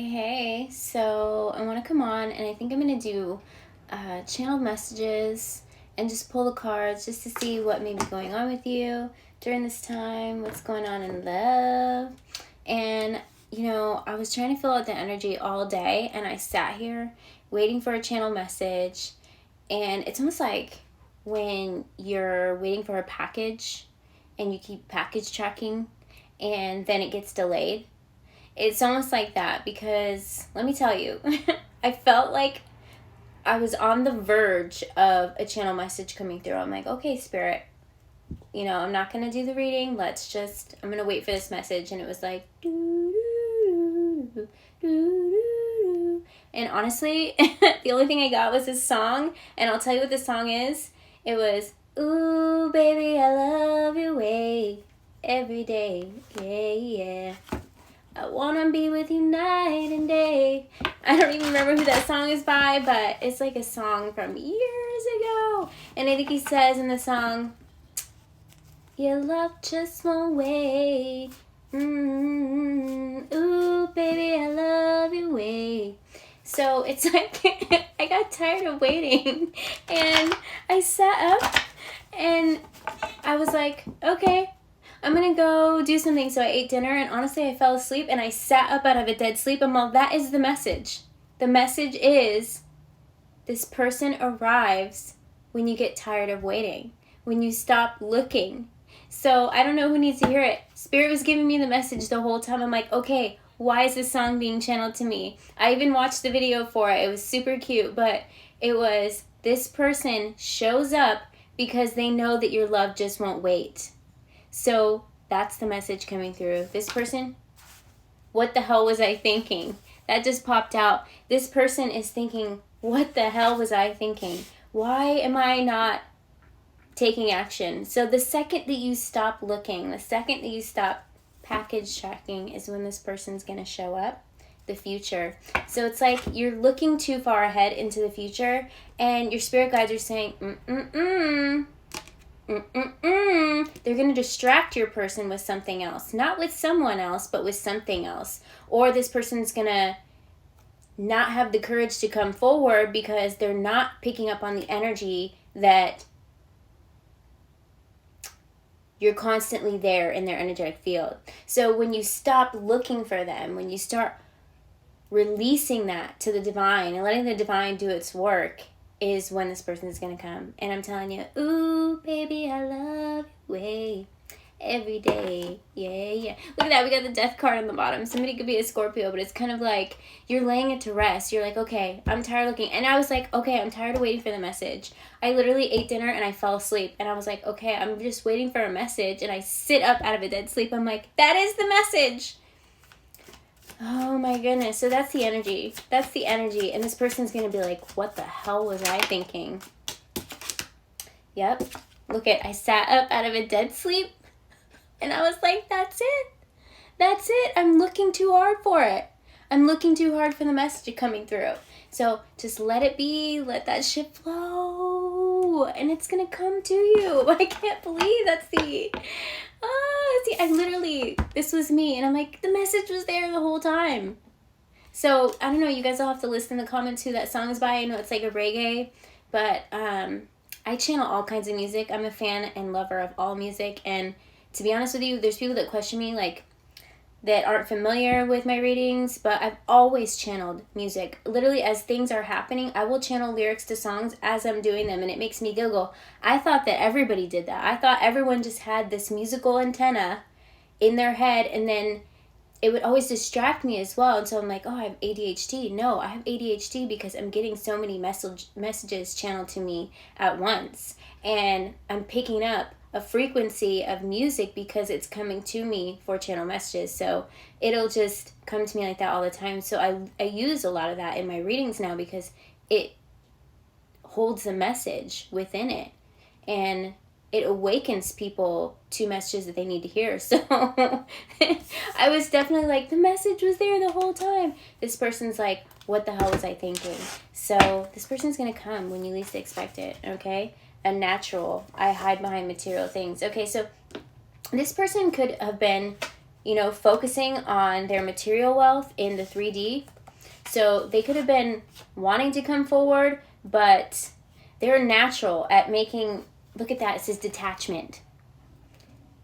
Hey, so I want to come on and I think I'm going to do channeled messages and just pull the cards just to see what may be going on with you during this time, what's going on in love. And, I was trying to fill out the energy all day and I sat here waiting for a channel message. And it's almost like when you're waiting for a package and you keep package tracking and then it gets delayed. It's almost like that because, let me tell you, I felt like I was on the verge of a channel message coming through. I'm like, okay, Spirit, I'm not going to do the reading. I'm going to wait for this message. And it was like, and honestly, the only thing I got was this song. And I'll tell you what this song is. It was, ooh, baby, I love your way every day. Yeah, yeah. I wanna be with you night and day. I don't even remember who that song is by, but it's like a song from years ago. And I think he says in the song, your love just won't wait. Ooh, baby, I love your way. So it's like I got tired of waiting. And I sat up and I was like, okay, I'm going to go do something. So I ate dinner and honestly I fell asleep and I sat up out of a dead sleep. And well, that is the message. The message is this person arrives when you get tired of waiting, when you stop looking. So I don't know who needs to hear it. Spirit was giving me the message the whole time. I'm like, okay, why is this song being channeled to me? I even watched the video for it. It was super cute, but it was this person shows up because they know that your love just won't wait. So that's the message coming through. This person, what the hell was I thinking? That just popped out. This person is thinking, what the hell was I thinking? Why am I not taking action? So the second that you stop looking, the second that you stop package tracking is when this person's going to show up, the future. So it's like you're looking too far ahead into the future and your spirit guides are saying, they're going to distract your person with something else. Not with someone else, but with something else. Or this person's going to not have the courage to come forward because they're not picking up on the energy that you're constantly there in their energetic field. So when you stop looking for them, when you start releasing that to the divine and letting the divine do its work, is when this person is going to come. And I'm telling you, ooh, baby, I love your way every day. Yeah, yeah. Look at that. We got the death card on the bottom. Somebody could be a Scorpio, but it's kind of like you're laying it to rest. You're like, okay, I'm tired of looking. And I was like, okay, I'm tired of waiting for the message. I literally ate dinner and I fell asleep. And I was like, okay, I'm just waiting for a message. And I sit up out of a dead sleep. I'm like, that is the message. Oh my goodness. So that's the energy. That's the energy. And this person's going to be like, what the hell was I thinking? Yep. Look at, I sat up out of a dead sleep and I was like, that's it. That's it. I'm looking too hard for it. I'm looking too hard for the message coming through. So just let it be. Let that shit flow. And it's going to come to you. I can't believe that's the... see, this was me, and I'm like, the message was there the whole time. So, I don't know, you guys will have to list in the comments who that song is by. I know it's like a reggae, but I channel all kinds of music. I'm a fan and lover of all music, and to be honest with you, there's people that question me, like, that aren't familiar with my readings, but I've always channeled music. Literally, as things are happening, I will channel lyrics to songs as I'm doing them, and it makes me giggle. I thought that everybody did that. I thought everyone just had this musical antenna in their head, and then it would always distract me as well. And so I'm like, oh, I have ADHD. No, I have ADHD because I'm getting so many messages channeled to me at once, and I'm picking up a frequency of music because it's coming to me for channel messages. So it'll just come to me like that all the time. So I use a lot of that in my readings now because it holds a message within it and it awakens people to messages that they need to hear. So I was definitely like, the message was there the whole time. This person's like, what the hell was I thinking? So this person's going to come when you least expect it, okay? Unnatural. I hide behind material things. Okay, so this person could have been you know, focusing on their material wealth in the 3D. So they could have been wanting to come forward, but they're natural at making, look at that, it says detachment.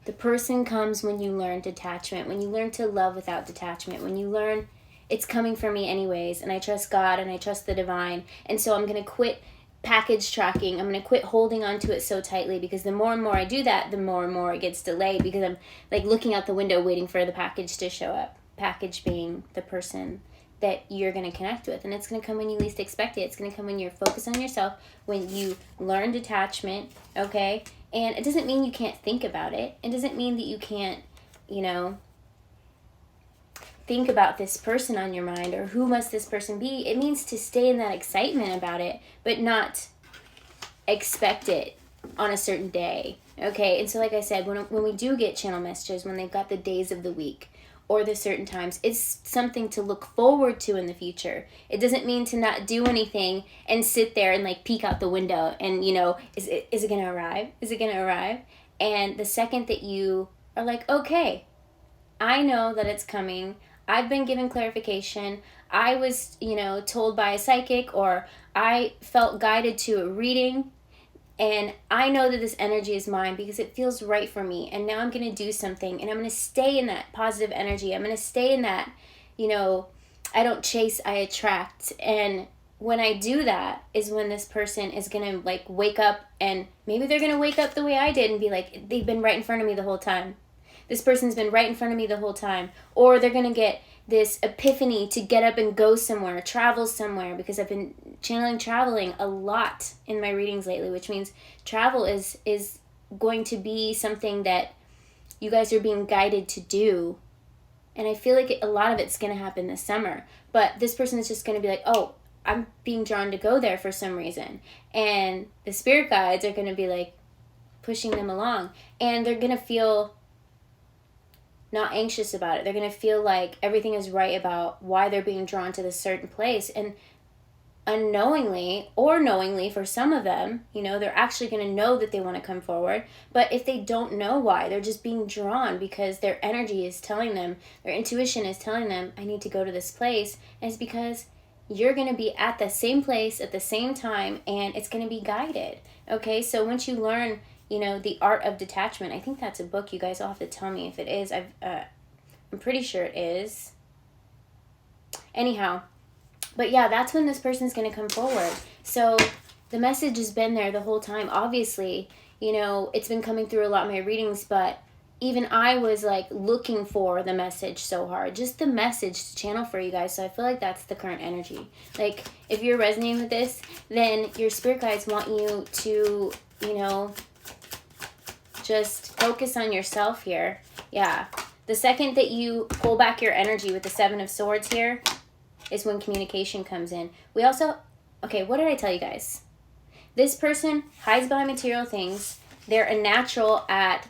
The person comes when you learn detachment, when you learn to love without detachment, when you learn it's coming for me anyways, and I trust God and I trust the divine, and so I'm going to quit package tracking. I'm going to quit holding onto it so tightly, because the more and more I do that, the more and more it gets delayed, because I'm like looking out the window waiting for the package to show up. Package being the person that you're going to connect with, and it's going to come when you least expect it. It's going to come when you're focused on yourself, when you learn detachment, okay? And it doesn't mean you can't think about it. It doesn't mean that you can't, you know, think about this person on your mind, or who must this person be. It means to stay in that excitement about it, but not expect it on a certain day, okay? And so like I said, when we do get channel messages, when they've got the days of the week or the certain times, it's something to look forward to in the future. It doesn't mean to not do anything and sit there and like peek out the window and, you know, is it going to arrive? Is it going to arrive? And the second that you are like, okay, I know that it's coming. I've been given clarification. I was, you know, told by a psychic, or I felt guided to a reading, and I know that this energy is mine because it feels right for me. And now I'm going to do something, and I'm going to stay in that positive energy. I'm going to stay in that, you know, I don't chase, I attract. And when I do that is when this person is going to like wake up, and maybe they're going to wake up the way I did and be like, they've been right in front of me the whole time. This person's been right in front of me the whole time. Or they're going to get this epiphany to get up and go somewhere, travel somewhere, because I've been channeling traveling a lot in my readings lately, which means travel is going to be something that you guys are being guided to do. And I feel like a lot of it's going to happen this summer. But this person is just going to be like, oh, I'm being drawn to go there for some reason. And the spirit guides are going to be like pushing them along. And they're going to feel not anxious about it. They're going to feel like everything is right about why they're being drawn to this certain place. And unknowingly or knowingly for some of them, you know, they're actually going to know that they want to come forward. But if they don't know why, they're just being drawn because their energy is telling them, their intuition is telling them, I need to go to this place. And it's because you're going to be at the same place at the same time, and it's going to be guided. Okay, so once you learn, you know, the art of detachment. I think that's a book. You guys all have to tell me if it is. I'm pretty sure it is. Anyhow, but yeah, that's when this person's going to come forward. So the message has been there the whole time. Obviously, you know, it's been coming through a lot of my readings, but even I was like looking for the message so hard. Just the message to channel for you guys. So I feel like that's the current energy. Like if you're resonating with this, then your spirit guides want you to, you know, just focus on yourself here. Yeah. The second that you pull back your energy with the 7 of Swords here is when communication comes in. We also, okay, what did I tell you guys? This person hides behind material things. They're a natural at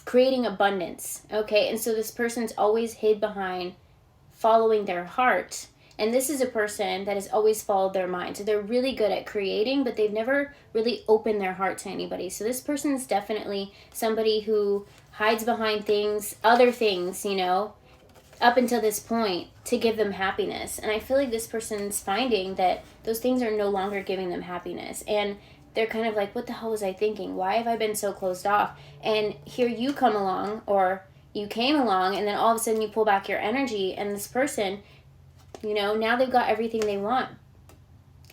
creating abundance, okay? And so this person's always hid behind following their heart. And this is a person that has always followed their mind. So they're really good at creating, but they've never really opened their heart to anybody. So this person is definitely somebody who hides behind things, other things, you know, up until this point to give them happiness. And I feel like this person's finding that those things are no longer giving them happiness. And they're kind of like, what the hell was I thinking? Why have I been so closed off? And here you come along, or you came along, and then all of a sudden you pull back your energy, and this person, you know, now they've got everything they want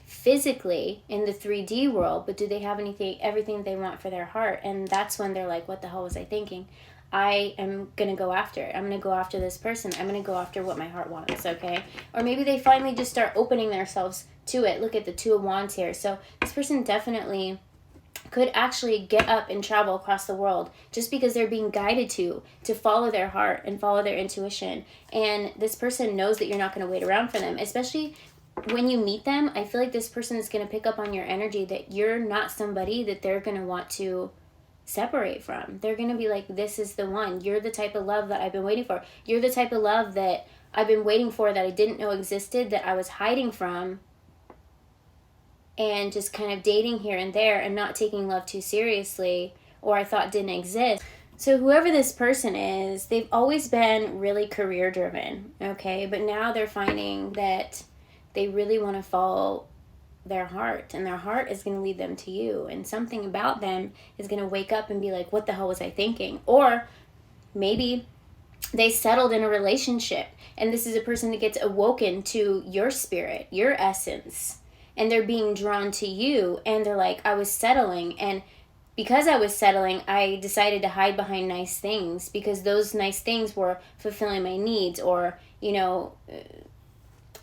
physically in the 3D world, but do they have everything they want for their heart? And that's when they're like, what the hell was I thinking? I am going to go after it. I'm going to go after this person. I'm going to go after what my heart wants, okay? Or maybe they finally just start opening themselves to it. Look at the 2 of Wands here. So this person definitely could actually get up and travel across the world just because they're being guided to follow their heart and follow their intuition. And this person knows that you're not going to wait around for them, especially when you meet them. I feel like this person is going to pick up on your energy that you're not somebody that they're going to want to separate from. They're going to be like, this is the one. You're the type of love that I've been waiting for. You're the type of love that I've been waiting for, that I didn't know existed, that I was hiding from, and just kind of dating here and there and not taking love too seriously, or I thought didn't exist. So whoever this person is, they've always been really career driven, okay? But now they're finding that they really want to follow their heart, and their heart is going to lead them to you, and something about them is going to wake up and be like, what the hell was I thinking? Or maybe they settled in a relationship, and this is a person that gets awoken to your spirit, your essence, and they're being drawn to you, and they're like, I was settling, and because I was settling, I decided to hide behind nice things because those nice things were fulfilling my needs, or, you know,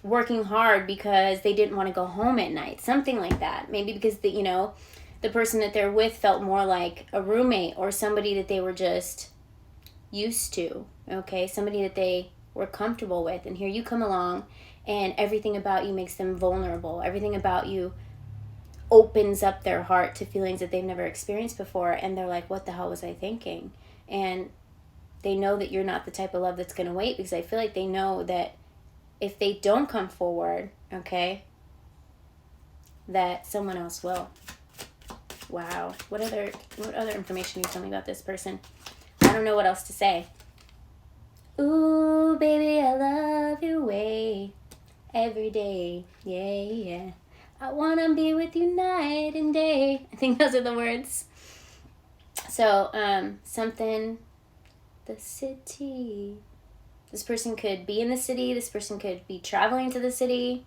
working hard because they didn't want to go home at night, something like that. Maybe because the, you know, the person that they're with felt more like a roommate or somebody that they were just used to, okay, somebody that they were comfortable with, and here you come along and everything about you makes them vulnerable. Everything about you opens up their heart to feelings that they've never experienced before, and they're like, what the hell was I thinking? And they know that you're not the type of love that's going to wait, because I feel like they know that if they don't come forward, okay, that someone else will. Wow. What other information you tell me about this person? I don't know what else to say. Ooh, baby, I love you way every day. Yeah, yeah. I want to be with you night and day. I think those are the words. So, something, the city. This person could be in the city. This person could be traveling to the city.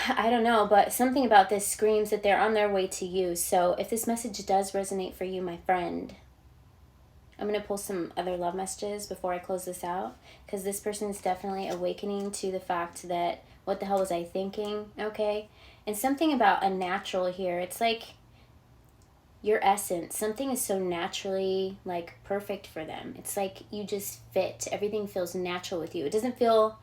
I don't know, but something about this screams that they're on their way to you. So if this message does resonate for you, my friend, I'm going to pull some other love messages before I close this out, because this person is definitely awakening to the fact that, what the hell was I thinking, okay? And something about a natural here. It's like your essence. Something is so naturally, like, perfect for them. It's like you just fit. Everything feels natural with you. It doesn't feel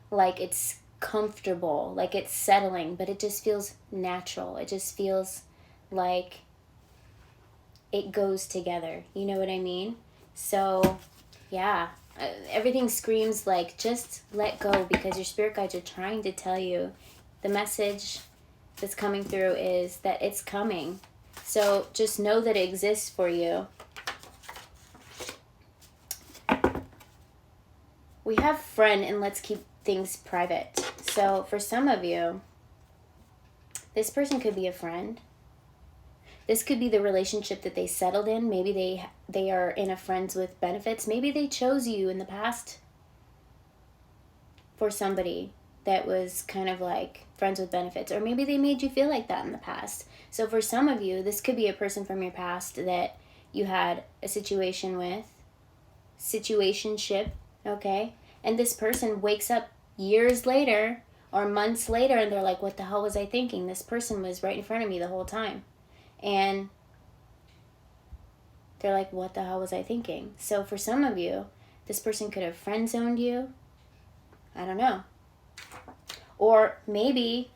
like it's comfortable, like it's settling, but it just feels natural. It just feels like it goes together. You know what I mean? So, yeah. Everything screams like, just let go, because your spirit guides are trying to tell you, the message that's coming through is that it's coming. So just know that it exists for you. We have friend, and let's keep things private. So for some of you, this person could be a friend. This could be the relationship that they settled in. Maybe they are in a friends with benefits. Maybe they chose you in the past for somebody that was kind of like friends with benefits. Or maybe they made you feel like that in the past. So for some of you, this could be a person from your past that you had a situation with. Situationship, okay? And this person wakes up years later or months later, and they're like, what the hell was I thinking? This person was right in front of me the whole time. And they're like, what the hell was I thinking? So for some of you, this person could have friend-zoned you. I don't know. Or maybe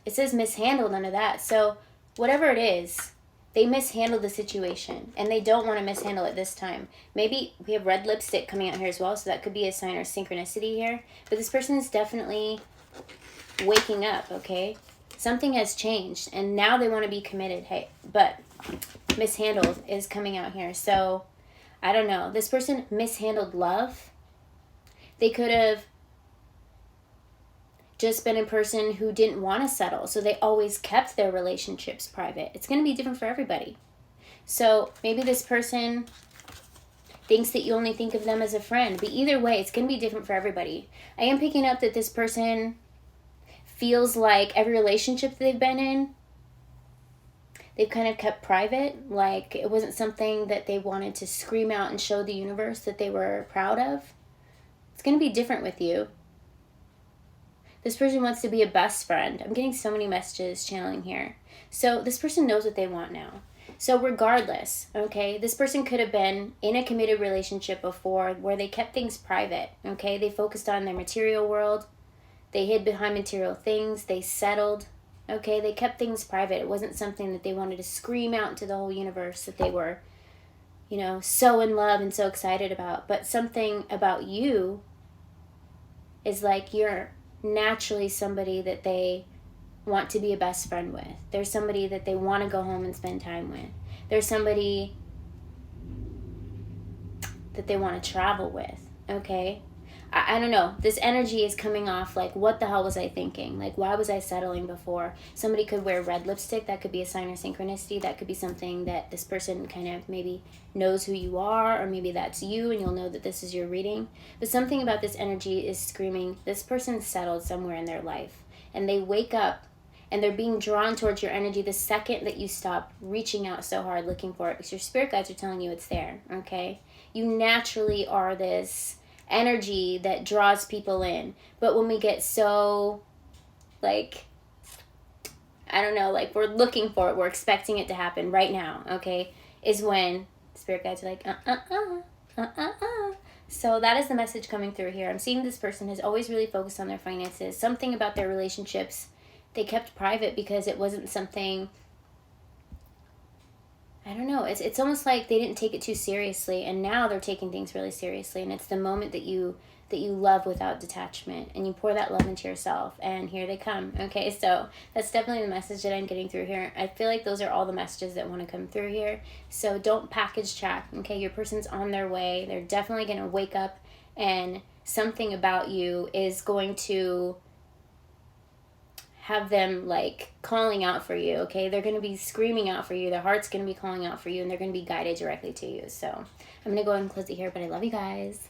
it says mishandled under that. So whatever it is, they mishandled the situation, and they don't want to mishandle it this time. Maybe we have red lipstick coming out here as well, so that could be a sign of synchronicity here. But this person is definitely waking up, okay? Something has changed, and now they want to be committed. Hey, but mishandled is coming out here. So, I don't know. This person mishandled love. They could have just been a person who didn't want to settle, so they always kept their relationships private. It's going to be different for everybody. So, maybe this person thinks that you only think of them as a friend. But either way, it's going to be different for everybody. I am picking up that this person feels like every relationship that they've been in, they've kind of kept private. Like it wasn't something that they wanted to scream out and show the universe that they were proud of. It's going to be different with you. This person wants to be a best friend. I'm getting so many messages channeling here. So this person knows what they want now. So regardless, okay, this person could have been in a committed relationship before where they kept things private, okay? They focused on their material world. They hid behind material things. They settled. Okay, they kept things private. It wasn't something that they wanted to scream out into the whole universe that they were, you know, so in love and so excited about. But something about you is like you're naturally somebody that they want to be a best friend with. There's somebody that they want to go home and spend time with. There's somebody that they want to travel with, okay? I don't know. This energy is coming off like, what the hell was I thinking? Like, why was I settling before? Somebody could wear red lipstick. That could be a sign of synchronicity. That could be something that this person kind of maybe knows who you are, or maybe that's you and you'll know that this is your reading. But something about this energy is screaming, this person's settled somewhere in their life. And they wake up and they're being drawn towards your energy the second that you stop reaching out so hard looking for it. Because your spirit guides are telling you it's there, okay? You naturally are this energy that draws people in. But when we get so, like, I don't know, like we're looking for it, we're expecting it to happen right now, okay, is when spirit guides are like, So that is the message coming through here. I'm seeing this person has always really focused on their finances. Something about their relationships they kept private because it wasn't something, I don't know, it's almost like they didn't take it too seriously, and now they're taking things really seriously, and it's the moment that you love without detachment, and you pour that love into yourself, and here they come, okay? So that's definitely the message that I'm getting through here. I feel like those are all the messages that want to come through here, so don't package chat, okay? Your person's on their way. They're definitely going to wake up, and something about you is going to have them like calling out for you, okay? They're going to be screaming out for you. Their heart's going to be calling out for you, and they're going to be guided directly to you. So I'm going to go ahead and close it here, but I love you guys.